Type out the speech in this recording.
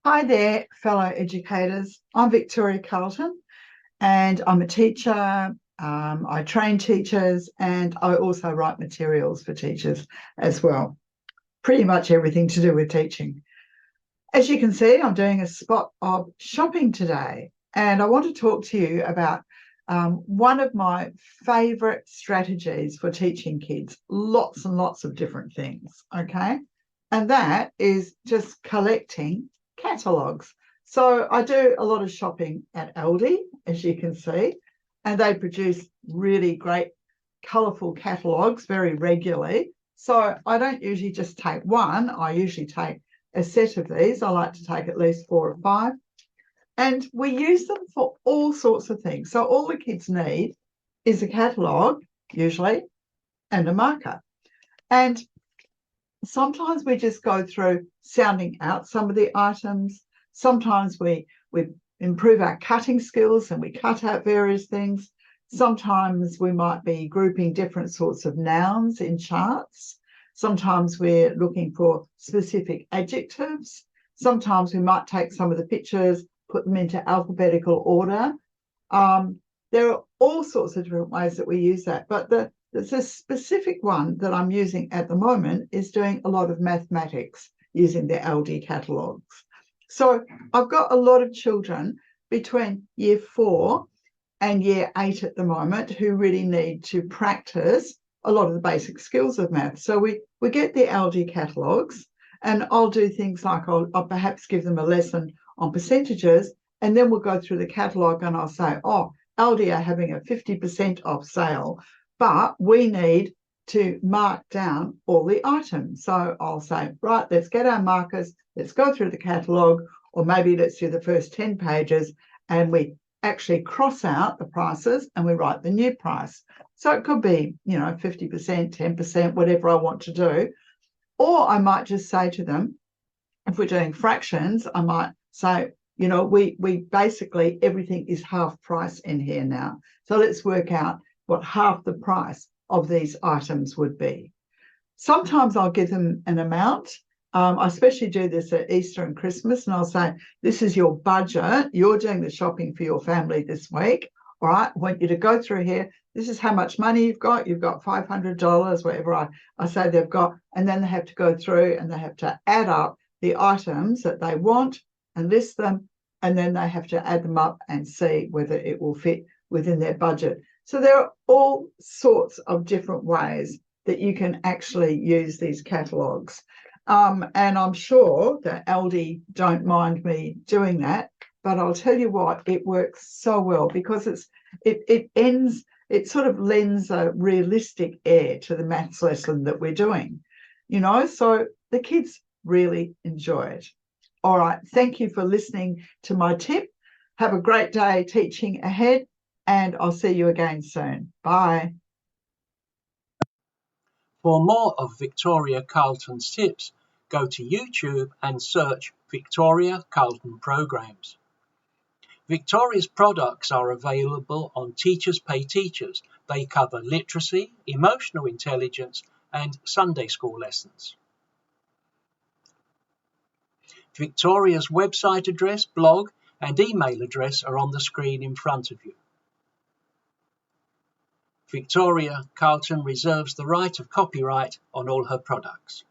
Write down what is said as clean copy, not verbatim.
Hi there, fellow educators. I'm Victoria Carlton and I'm a teacher. I train teachers and I also write materials for teachers as well. Pretty much everything to do with teaching. As you can see, I'm doing a spot of shopping today and I want to talk to you about one of my favourite strategies for teaching kids, lots and lots of different things, okay? And that is just collecting catalogues. So I do a lot of shopping at ALDI, as you can see, and they produce really great, colourful catalogues very regularly. So I don't usually just take one, I usually take a set of these. I like to take at least 4 or 5. And we use them for all sorts of things. So all the kids need is a catalogue, usually, and a marker. And sometimes we just go through sounding out some of the items. Sometimes we improve our cutting skills and we cut out various things. Sometimes we might be grouping different sorts of nouns in charts. Sometimes we're looking for specific adjectives. Sometimes we might take some of the pictures, put them into alphabetical order. There are all sorts of different ways that we use that, but there's a specific one that I'm using at the moment is doing a lot of mathematics using the ALDI catalogues. So I've got a lot of children between year 4 and year 8 at the moment who really need to practice a lot of the basic skills of math. So we get the ALDI catalogues and I'll do things like I'll perhaps give them a lesson on percentages and then we'll go through the catalogue and I'll say, oh, ALDI are having a 50% off sale, but we need to mark down all the items. So I'll say, right, let's get our markers, let's go through the catalogue, or maybe let's do the first 10 pages and we actually cross out the prices and we write the new price. So it could be, 50%, 10%, whatever I want to do. Or I might just say to them, if we're doing fractions, I might say, we basically, everything is half price in here now. So let's work out what half the price of these items would be. Sometimes I'll give them an amount. I especially do this at Easter and Christmas, and I'll say, this is your budget. You're doing the shopping for your family this week. All right, I want you to go through here. This is how much money you've got. You've got $500, whatever I say they've got. And then they have to go through and they have to add up the items that they want and list them. And then they have to add them up and see whether it will fit within their budget. So there are all sorts of different ways that you can actually use these catalogues. And I'm sure that ALDI don't mind me doing that, but I'll tell you what, it works so well because it sort of lends a realistic air to the maths lesson that we're doing, so the kids really enjoy it. All right, thank you for listening to my tip. Have a great day teaching ahead, and I'll see you again soon. Bye. For more of Victoria Carlton's tips, go to YouTube and search Victoria Carlton Programs. Victoria's products are available on Teachers Pay Teachers. They cover literacy, emotional intelligence, and Sunday school lessons. Victoria's website address, blog, and email address are on the screen in front of you. Victoria Carlton reserves the right of copyright on all her products.